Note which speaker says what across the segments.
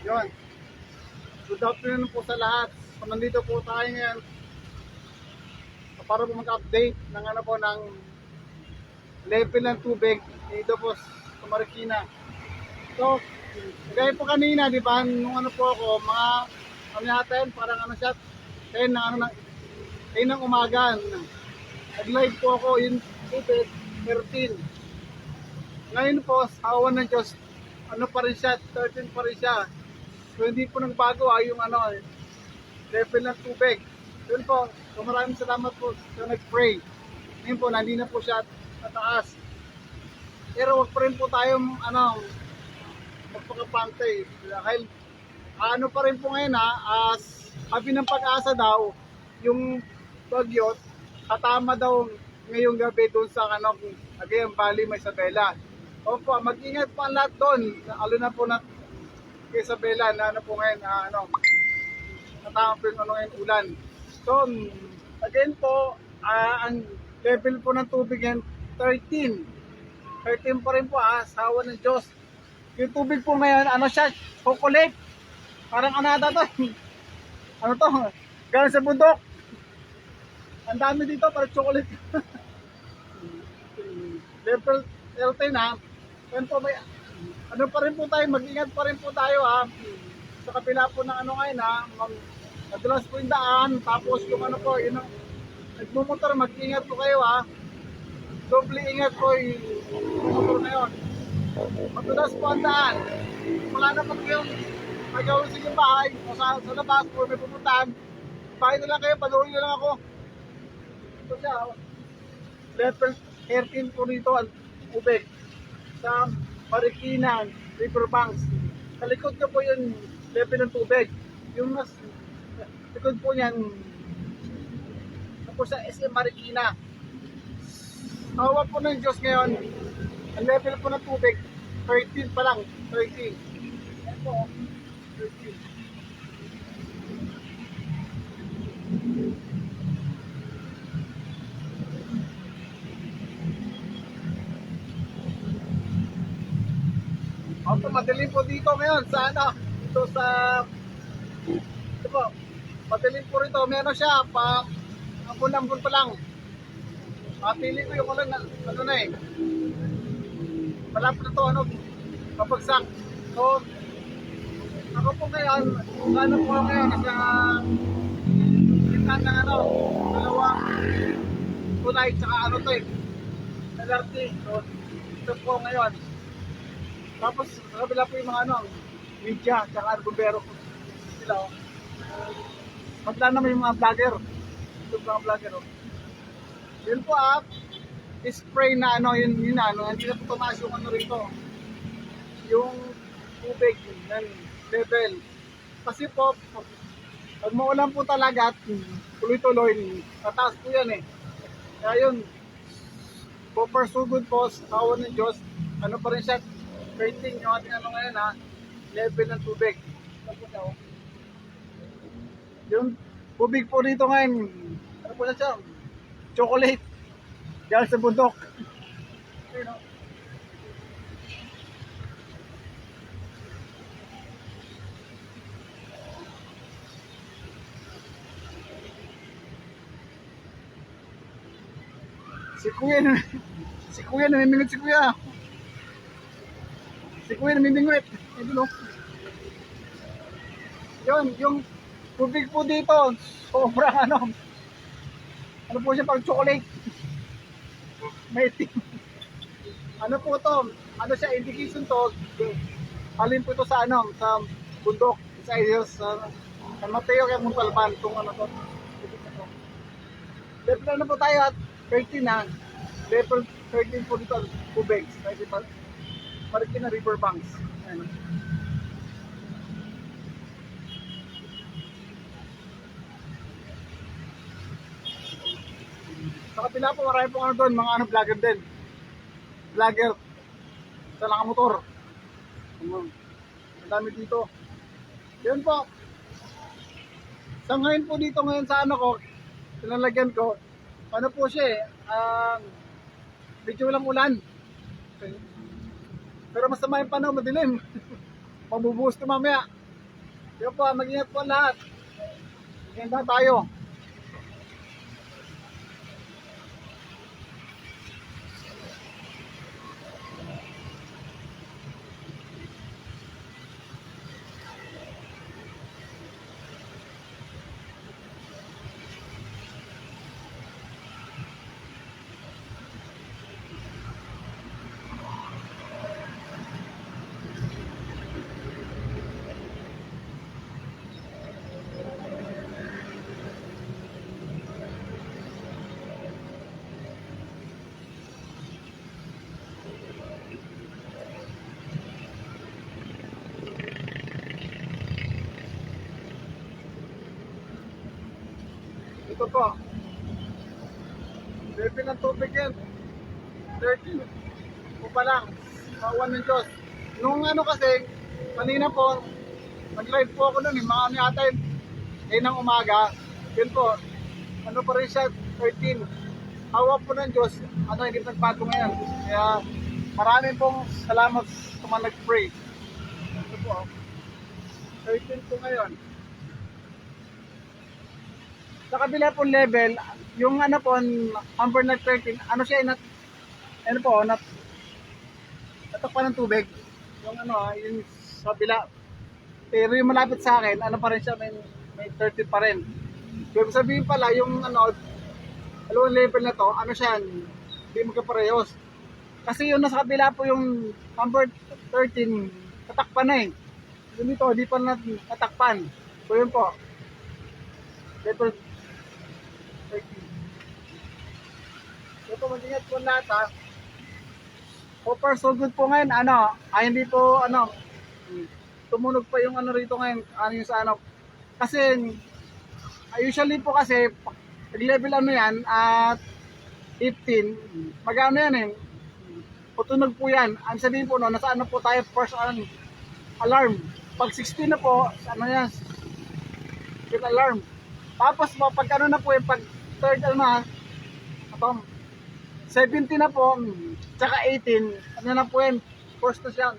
Speaker 1: Yun. Good afternoon po sa lahat. So, nandito po tayo ngayon para po mag-update ng ano po ng level ng tubig dito po sa Marikina. So, gaya po kanina, di ba, nung ano po ako, mga ano natin, parang ano siya, 10 ng ano na, 10 ng umaga. Nag-live po ako yung tubig, 13. Ngayon po, sa awan ng Diyos, ano pa rin siya, 13 pa rin siya. So, hindi po nagbago yung ano, level ng tubig. Yun po, so maraming salamat po sa nag-pray. Ngayon po, nandito na po siya mataas. Pero wag pa rin po tayong ano, magpakapantay. Dahil ano pa rin po ngayon as sabi ng Pag-asa daw, yung bagyo, katama daw ngayong gabi doon sa ano, Cagayan Valley, may Isabela. Opo, mag-ingat po ang lahat doon. Lalo na po na kay Isabela na ano po ngayon, ano, katama po yung ano ngayon, ulan. So, again po, ang level po ng tubig yan, 13. 13 pa rin po sa awa ng Diyos. Yung tubig po ngayon, ano siya, chocolate. Parang anada to. Ano to? Galing sa bundok. Ang dami dito, parang chocolate. Level 13 Yan po, may, ano pa rin po tayo, mag-ingat pa rin po tayo sa kapila po ng ano ngayon madalas po yung daan, tapos yung ano po, yun ang nagmumotor, mag-ingat po kayo doble ingat po yung motor na yun. Madalas po ang daan, wala naman kayong magawin sa inyong bahay o sa labas po may pupuntahan, bahay na lang kayo, panuloy na lang ako. Ito siya, level 13 po rito ang ubek sa Marikina Riverbanks. Sa likod ko po yung level ng tubig. Yung mas likod po niyan po sa SM Marikina. Awa po ng Diyos ngayon, ang level po ng tubig 13 pa lang, 13. Ayan po, 13. Opo, madilim po dito ngayon sa ano, ito sa ito po, madilim po rito, meron siya ambon-ambon pa lang. Pili ko yung ulan na ano na malapit na to ano, mabagsak. So, ako po ngayon, ano po ngayon, nasa gitna ng ano, dalawang tulay, tsaka ano to LRT. So, ito po ngayon. Tapos, sa kabila po yung mga ano, media, tsaka bumbero po sila. Magla naman yung mga vlogger. Ito mga vlogger. Yun po spray na ano, yun ano, hindi na po tumaas yung ano rito. Yung tubig, yan, level. Kasi po, pag maulan po talaga, tuloy-tuloy, tataas po yan Kaya yun, po persugod po, sa awan ng Diyos, ano pa rin siya, 13 yung ating ano ngayon level ng tubig. Yung tubig po dito ngayon, ano po na siya? Chocolate. Galing sa bundok. Si Kuya namimingwit si Kuya. Si Kuya namimingwit. Ito Yun, yung tubig po dito, sobrang ano po siya pang chocolate. May ano po to, ano siya, indication to, alin po ito sa ano, sa bundok, sa San Mateo, kaya Montalban, itong ano to. Level na po tayo at 13 level 13 po dito, tubig, sa Marikina Riverbanks. Ayan. Sa kapila po, marami po ano doon, mga ano, vlogger din. Vlogger sa nakamotor. Ang dami dito. Yun po. Sa ngayon po dito ngayon sa ano ko, pinalagyan ko, ano po siya medyo lang ulan. Pero masama yung panahon, madilim. Mabubuhos na mamaya. Yun po, mag-ingat po lahat. Maganda tayo. Ito po. Level ng tubig yan. 13. O pa lang. Kawan ng Diyos. Nung ano kasi, kanina po, nag-live po ako nun, mga ano yata yun, ng umaga. Yun po, ano pa rin siya, 13. Hawak po ng Diyos, ano, hindi nagbago ngayon. Kaya, maraming pong salamat sa mga nag-pray. Ito po, 13 po ngayon. Sa kabila po level, yung ano po, number na 13, ano siya, ano po, natakpan ng tubig. Yung ano, yung sa kabila. Pero yung malapit sa akin, ano pa rin siya, may 13 pa rin. Ibig sabihin pala, yung ano, alawang level na to, ano siya, hindi magkaparehos. Kasi yung nasa kabila po yung number 13, natakpan na eh. Yung dito, hindi pa natakpan. So yun po. Level 13. Ito, mag-ingat po lahat ha. So far, so good po ngayon. Ano, hindi po, ano, tumunog pa yung ano rito ngayon. Ano yung sa ano. Kasi, usually po kasi, pag-level ano yan, at 15, mag-ano yan eh. Tutunog po yan. Ang sabihin po no, nasa ano po tayo, first alarm. Pag 16 na po, ano yan, second alarm. Tapos po, pag ano na po yung pag third ano na, 17 na po, tsaka 18, ano na po yan, first na siya,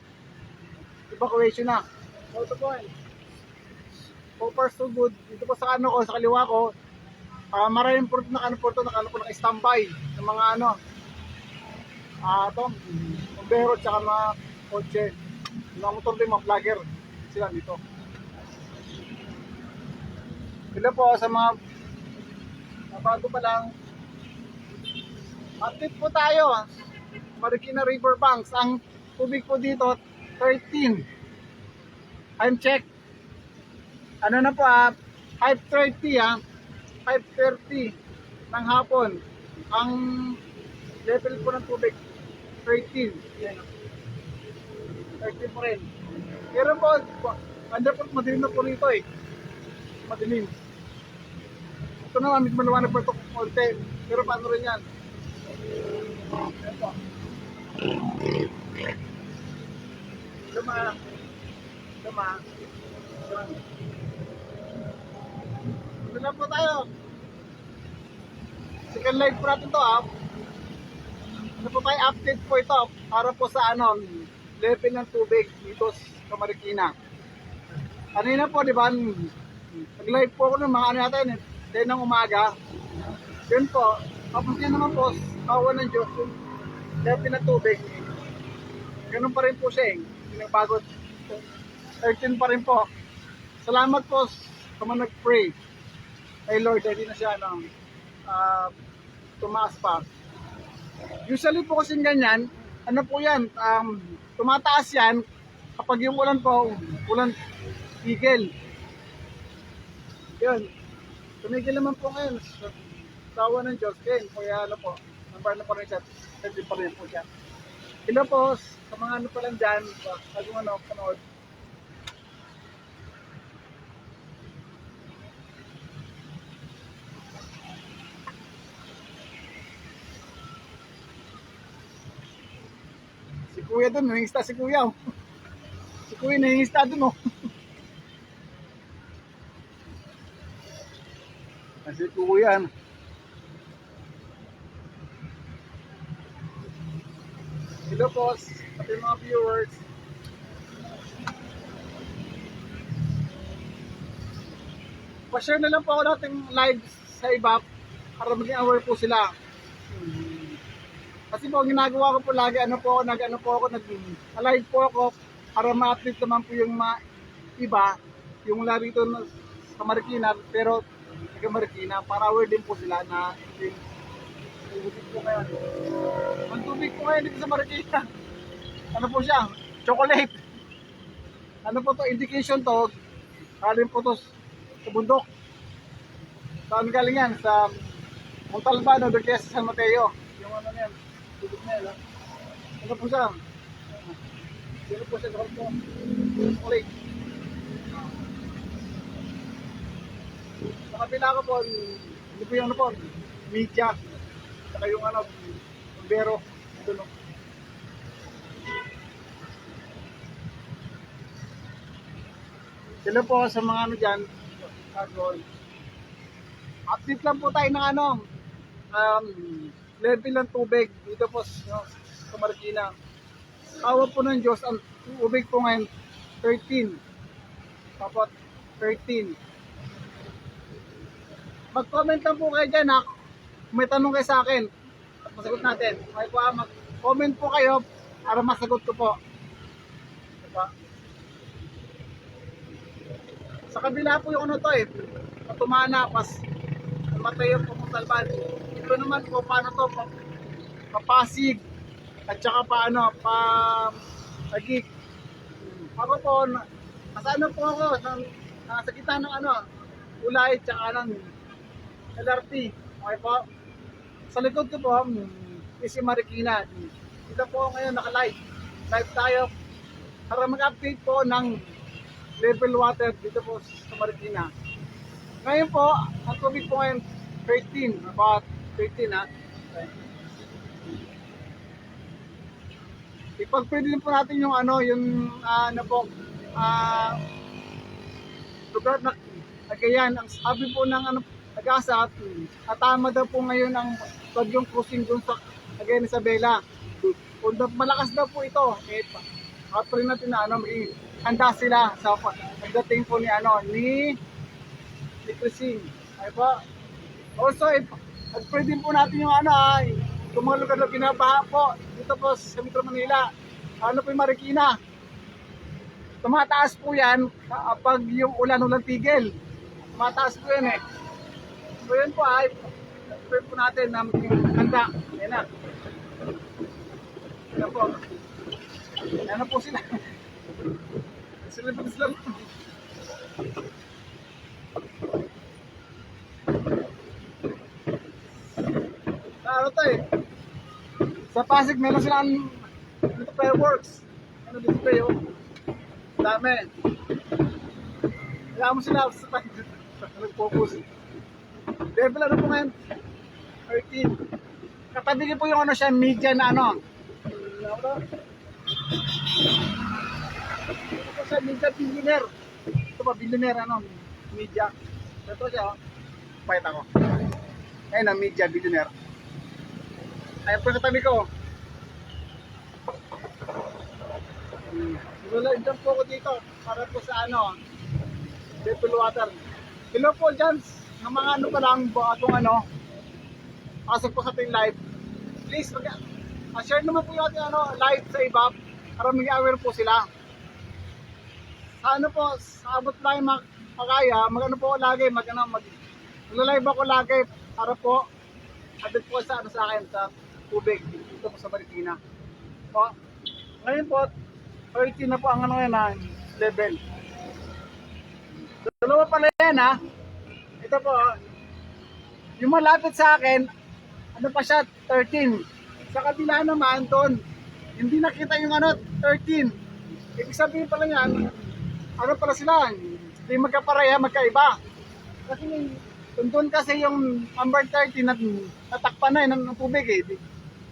Speaker 1: evacuation na. So ito po yan. So far so good. Dito po sa ano ko, sa kaliwa ko, maraming po naka-standby ng mga ano, ito, bombero tsaka mga kotse, mga motor din, mga vlogger, sila dito. Sila po sa mga bago pa lang, update po tayo. Marikina River Banks, ang tubig po dito 13. Time check. Ano na po 5:30 5:30 ng hapon. Ang level po ng tubig 13. Yan. 13 po rin. Pero po, under po madilim na po rito eh. Madilim. Ito naman, medyo maliwanag pa ito konti. Pero paano rin yan? Ito. Luma. Ito lang po tayo. Second live po natin ito Ito po tayo update po ito para po sa ano, level ng tubig dito sa Marikina. Kanina po, di ba? Nag-live po ako ng mga ano natin, 10 ng umaga. Yun po. Tapos yan naman po, kawan ng Diyos, yung level ng tubig. Ganun pa rin po siya eh. Pinagbago. 13 pa rin po. Salamat po sa mga nag-pray. Ay Lord, hindi na siya tumaas pa. Usually po kasing ganyan, ano po yan, tumataas yan kapag yung ulan po, ulan tigil. Yun. Tumigil naman po ngayon. Tawa ng Diyos. Kaya ano po, number na po rin siya. Pwede pa rin po siya. Hello po, sa mga ano pa lang dyan, bago ano, panood. Si Kuya dun, nangingista si Kuya. Si Kuya nangingista dun Si Kuya. Hello po, pati mga viewers. Pa-share na lang po ako nating live sa iba para maging aware po sila. Kasi po, ginagawa ko po lagi, nag-live po ako para ma-update naman po yung mga iba, yung lari ito sa Marikina, pero taga Marikina, para aware din po sila na tubig po ngayon. Ang tubig po ngayon dito sa Marikina, ano po siya? Chocolate. Ano po to? Indication to, galing po to sa bundok. Saan galing yan? Sa Montalbano, doon kaya sa San Mateo. Yung ano yan, tubig na yan. Ano po siya? Ano po siya? Chocolate. Sa kabila ko po, hindi po yung ano po, media. Saka yung ano, bombero. Ito no. Sila po sa mga ano dyan, update lang po tayo ng ano, level ng tubig dito po sa Marikina. Awa po ng Diyos, ang tubig po ngayon 13. Tapos 13. Mag-comment lang po kayo dyan ha. Kung may tanong kayo sa akin at masagot natin. Okay po ha, mag-comment po kayo para masagot ko po. Diba? Sa kabila po yung ano to Patumana, Mateo po Montalban. Ito naman po paano to, Papasig at saka Tagig. Ako po, nasa ano po ako, nasa gitna ng Ulay at saka ng LRT. Okay po. Sa likod ko po, is Marikina. Dito po ngayon naka-live. Live tayo para mag-update po ng level water dito po sa Marikina. Ngayon po, ang tubig po ngayon 13, about 13 ha. Okay. Ipag-pwede din po natin yung lugar na Cagayan. Ang sabi po ng nag-asa at tama daw po ngayon ang bagyong cruising dun sa Cagayan Isabela. Kung malakas daw po ito, patuloy natin na handa sila sa pagdating po ni cruising. Ay po. Also, pwede po natin yung yung mga lugar na binabaha po dito po sa Metro Manila. Ano po yung Marikina. Tumataas po yan pag yung ulan tigil. Tumataas po yan So yun po pwede po natin na handa. Ayan na. Ayan po. Ayan na po sila. Sila po sila. Ano to sa Pasig meron silang fireworks. Ano dito kayo? Dami. Kaya mo sila sa Pasig. Nag-focus. Level ano po ngayon? 13. Katabi niyo po yung media na Ito po siya, media billionaire. Ito pa, billionaire media. Ito siya, pakita ko. Ayun ang media billionaire. Ayun po katabi ko. Dyan po ako dito para po sa level water. Hello po dyan. Ng mga pa lang atong pasok po sa ating live. Please, share naman po yung ating live sa iba para maging aware po sila. Sa po, sa abot lang makaya, po lagi, mag-live ako lagi para po abot po sa akin sa tubig dito po sa Marikina. Po, ngayon po, 13 na po ang level. Dalawa pala yan Ito po, yung malapit sa akin, pa siya, 13. Sa kabila naman doon, hindi nakita yung 13. Ibig sabihin pala yan, pala sila, hindi magkapareha, magkaiba. Kasi doon kasi yung number 13 natakpan na ng tubig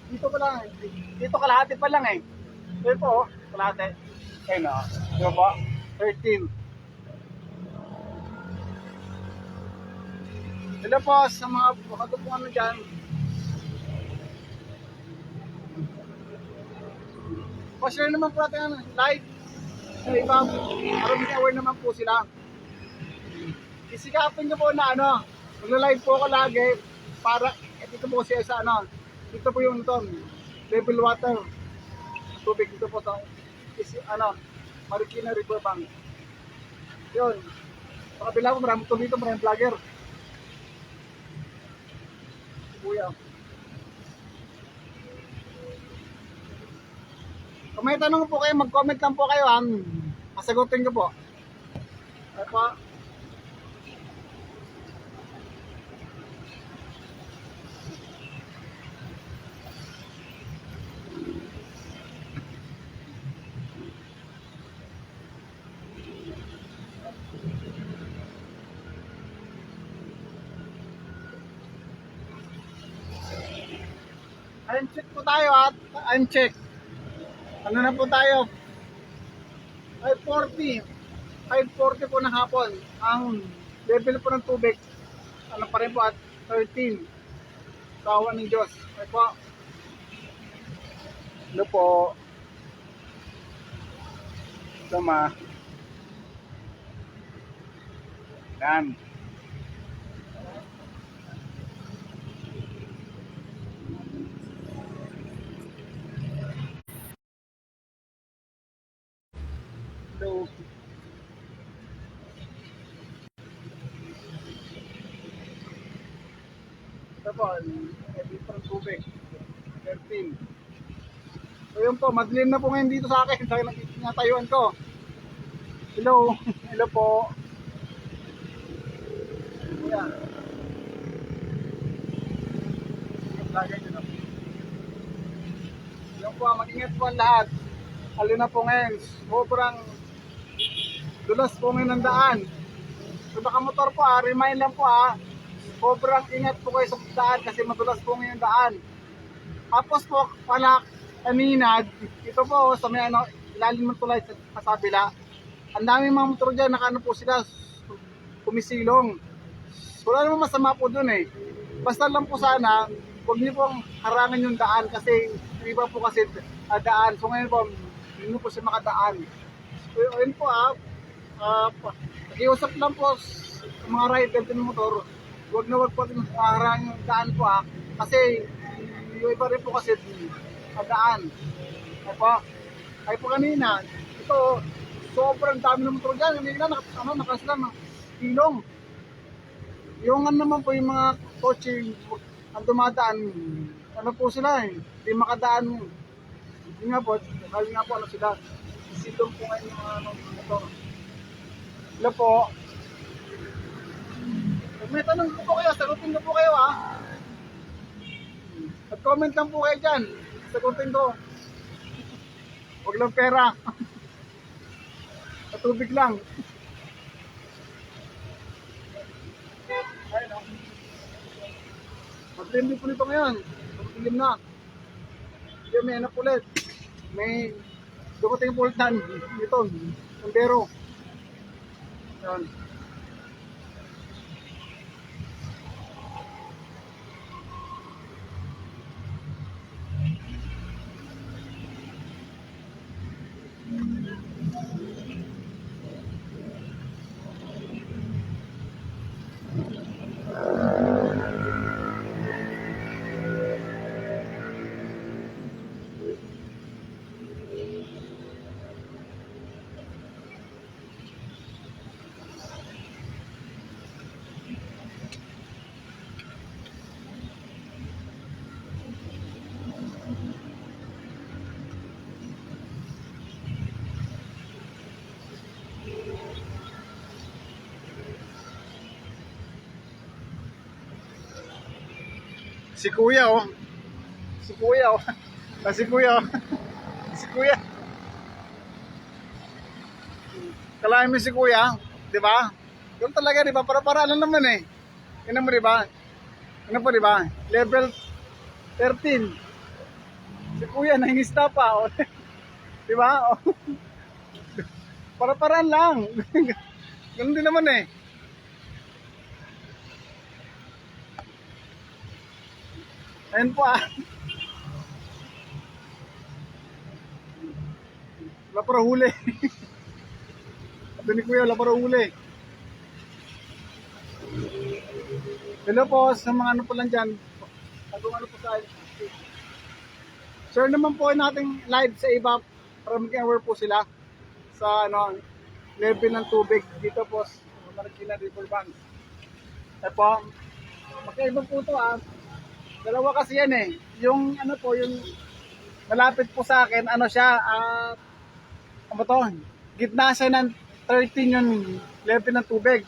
Speaker 1: Dito pa lang, dito kalahati pa lang Ito po, kalahati. Ayun diba po, 13. Sila po sa mga katupungan dyan. Pa-share naman po natin live sa iba. Para may aware naman po sila. isikapin nyo po na ano, magla-live po ako lagi para, dito po siya sa ano, dito po yung ito, level water, tubig dito po sa, ano, Marikina River Bank. Yun, sa kabila po, maraming to dito, maraming vlogger. Kuya. Kung may tanong po kayo, mag-comment lang po kayo, sasagutin ko po. Ay po. Uncheck po tayo at uncheck. Ano na po tayo? 5:40. 5:40 po ng hapon. Ang level po ng tubig, ano pa rin po at 13. Kawa ng Diyos. Ay po. Ano po? Tama. Yan. So, ito po, level po ng tubig. 13. So yun po, madilim na po ngayon dito sa akin. Sa natayuan ko. Hello. Hello po. Yan. Lagay nyo na. Yan po, mag-ingat po ang lahat. Halo na po ngayon. Sobrang dulas po ngayon ng daan. So nakamotor po remind lang po sobrang ingat po kayo sa daan kasi madulas po ngayon daan. Tapos po, pala kanina, ito po sa may ano, ilalim ng tulay sa kabila. Ang daming mga motor dyan, nakaano po sila, kumisilong. Wala naman masama po dun eh. Basta lang po sana, huwag niyo pong harangan yung daan kasi iba po kasi daan. So ngayon po, hindi po siya makadaan. So yun po nakiusap lang po sa mga rider ng motor, huwag na huwag po harangan yung daan po kasi yung iba rin po kasi daan. Ay po kanina, ito, sobrang dami ng motor dyan. Hindi na nakaslan ng ilong. Yung naman po yung mga kotse ang dumadaan, ano po sila hindi makadaan. Hindi nga po, kali nga po ano sila, silong po ngayon yung ano, motor. Hello po. Kung may tanong po kayo, sagutin ko po kayo Mag-comment lang po kayo dyan, sagutin ko. Huwag lang pera. Sa tubig lang. Ayun Magdilim din po nito ngayon. Magdilim na. Hindi may anak ulit. May dumating po ulit dito. Sandero. Yan. Si Kuya Si Kuya Si Kuya Si Kuya. Kalahin mo si Kuya, 'di ba? Yung talaga 'di ba? Para lang naman eh. Ano mo 'di ba? Ano po 'di ba? Level 13. Si Kuya nangista pa 'Di ba? Para lang. Ganun din naman eh. Ayun po Wala para huli. Ito ni Kuya, wala para huli. Hello po sa mga ano po lang dyan. Kung ano po sa share naman po nating live sa iba para maging aware po sila sa ano level ng tubig dito po sa Marikina River Bank. Eh po, magkaiba po ito ah. Dalawa kasi yan eh. Yung ano po, yung malapit po sa akin, ano siya, ano to, gitna siya ng 13 yung level ng tubig.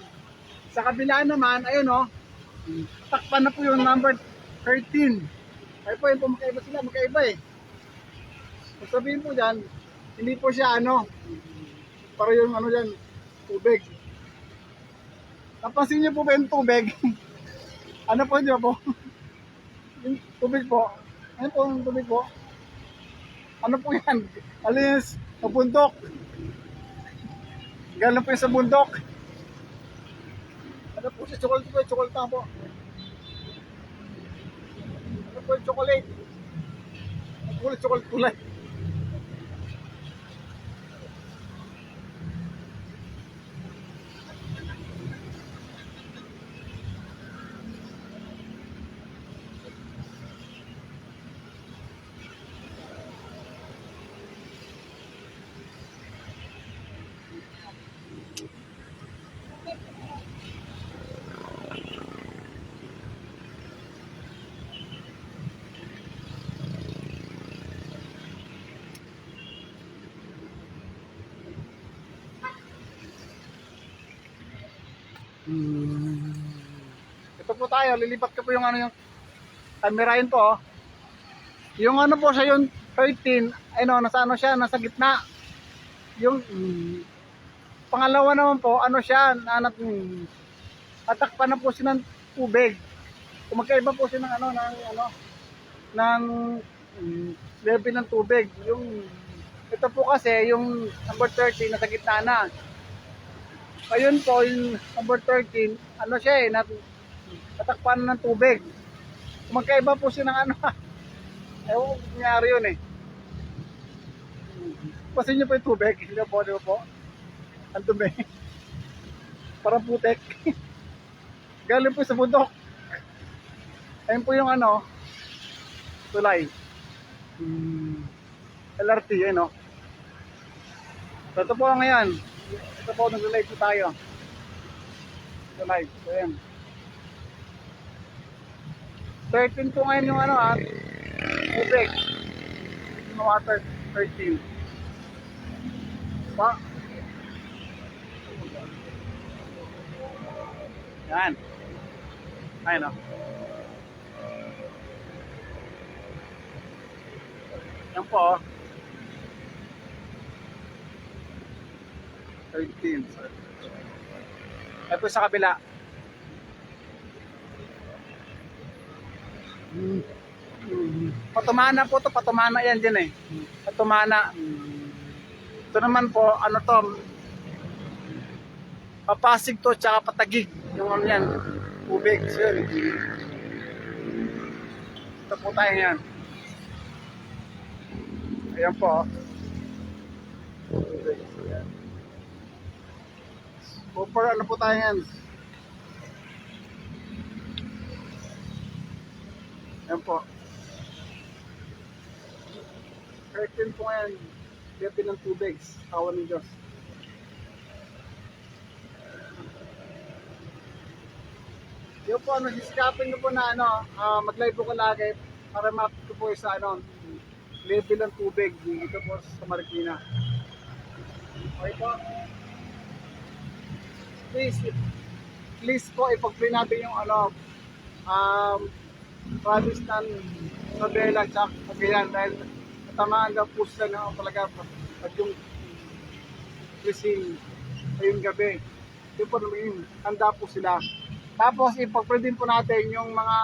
Speaker 1: Sa kabila naman, ayun o, takpan na po yung number 13. Ay po, yun po, magkaiba sila, magkaiba eh. Kung sabihin po dyan, hindi po siya ano, para yung ano dyan, tubig. Napansin niyo po ba yung tubig? Ano po, di ba po? Yung tubig po. Ano po yung tubig po? Ano po yan? Alis, sa bundok. Galing po yung sa bundok. Ano po siya? Chocolate po, chocolate po. Ano po yung chocolate? Chocolate kulay. Ito po tayo, lilipat ko po yung ano yung camera yun po. Oh. Yung ano po siya yung 13, ano, nasa ano siya, nasa gitna. Yung pangalawa naman po, ano siya, atakpan na po siya ng tubig. Kung magkaiba po siya ng ng level ng tubig. Yung ito po kasi yung number 13 nasa gitna na. Ayun po, yung number 13, ano siya eh, natakpan ng tubig. Magkaiba po siya ng ano, ewan kung nangyari yun eh. Pasin nyo po yung tubig, di ba po? Ang tubig. Parang putek. Galing po sa bundok. Ayun po yung ano, tulay. LRT, ayun o. Ito po ngayon. Ito po, nag-live po tayo. Nag-live. So, yan. 13 po ngayon yung ano tubig. Yung water, 13. Pa. Yan. Ayun o. Yan po o. 13. Ay po sa kabila. Patumana po to, patumana yan din eh. Patumana. Ito naman po, ano to, Papasig to, tsaka Patagig. Yung ano yan, tubig. So yun. Ito po tayo yan. Ayan po. Super, ano po tayo yan? Ayan po. 13 po ngayon. Level ng tubig. Awan ng Diyos. Yung po, ano, diskapin ko po na ano, mag-live po ko lagi para map ko po sa ano, level ng tubig dito po sa Marikina. Okay po. Please po, ipag-play natin yung ano, province ng Isabela at Cagayan dahil natamaan daw po sila na talaga pag yung krising ngayong gabi. Yung po naman handa po sila. Tapos ipag-play din po natin yung mga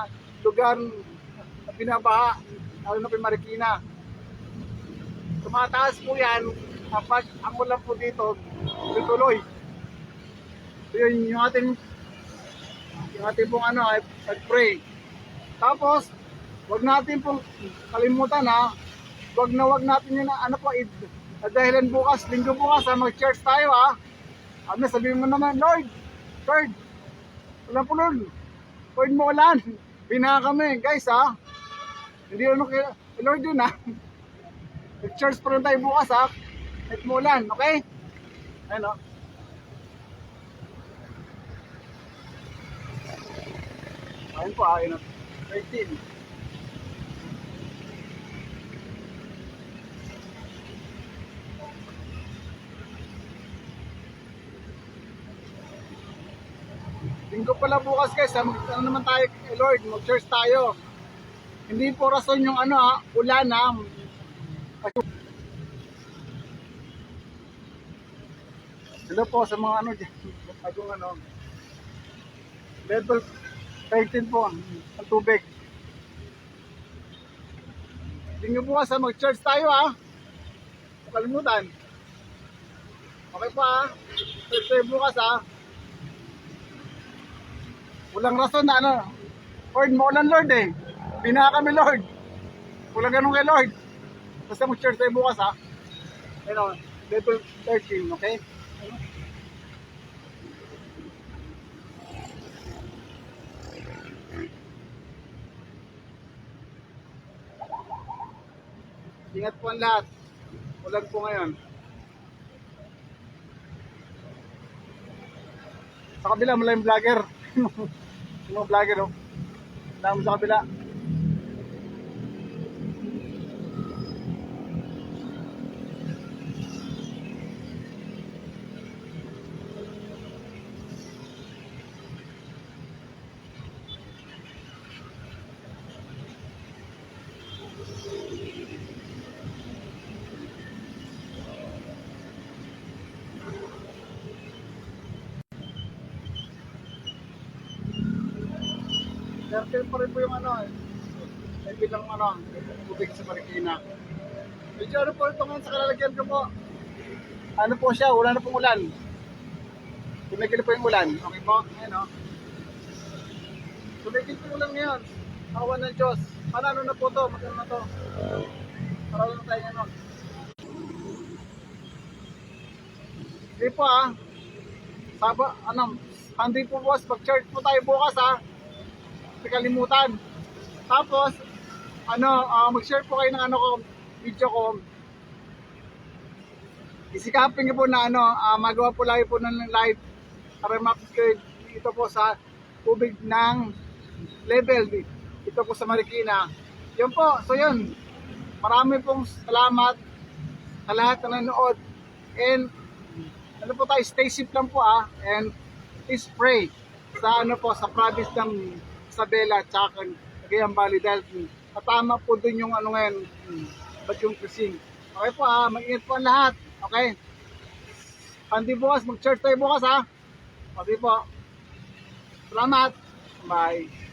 Speaker 1: lugar na binabaha, lalo na po Marikina. Tumataas po yan kapag ang ulan po dito tuloy. So yun yung ating pong ano, pag-pray. Tapos, wag natin pong kalimutan wag natin yun ano po, dahilan bukas, linggo bukas mag-church tayo Ano, sabihin mo naman, Lord, walang pulol. Lord Molan, bina kami, guys ha. Hindi ano kay Lord yun ha. Nag-church pa rin tayo bukas ha. Lord Molan, okay? Ayun o. Ayun po ha, ayun o. 13. Linggo pala bukas guys ha. Ano naman tayo kay Lord, mag-church tayo. Hindi po rason yung ano ha, ulan ha. Hello po sa mga ano dyan. Bagong ano. Level 13 po ang tubig. Linggo bukas ha, mag-church tayo ha. Kalimutan. Okay pa ha. Church tayo bukas ha. Walang rason na ano. Lord, maulan Lord eh. Bina kami Lord. Walang ganun kay Lord. Basta mag-church tayo bukas ha. Ayun o, level 13, okay? Ingat po ang lahat. Ulan po ngayon. Sa kabila, malayong vlogger. Yung mga vlogger, oh. Dami sa kabila. Airtel pa rin po yung ano, may bilang ano, tubig sa Marikina. Medyo ano po ito ngayon sa kalalagyan ko po. Ano po siya, wala na pong ulan. Tumigil po yung ulan. Okay po, ayan o. Tumigil po yung ulan ngayon. Awan ng Diyos. Ano na po to, magkano na to. Para lang tayo ano. Hindi po ah. Saba, ano, hindi po boss, mag-church po tayo bukas ah. Kalimutan. Tapos ano, mag-share po kayo ng ano ko, video ko. Isikapin niyo po na ano, magawa po live po ng live para ma-upgrade dito po sa tubig ng level dito po sa Marikina. Yun po, so yun. Marami pong salamat sa lahat na nanood. And ano po tayo, stay safe lang po and please pray sa ano po, sa province ng Isabela at saka Cagayan Valley dahil matama po dun yung ano ngayon, Bagyong Krising. Okay po mag-ingat po ang lahat. Okay? Pandi bukas, mag-church tayo bukas Okay po. Salamat. Bye.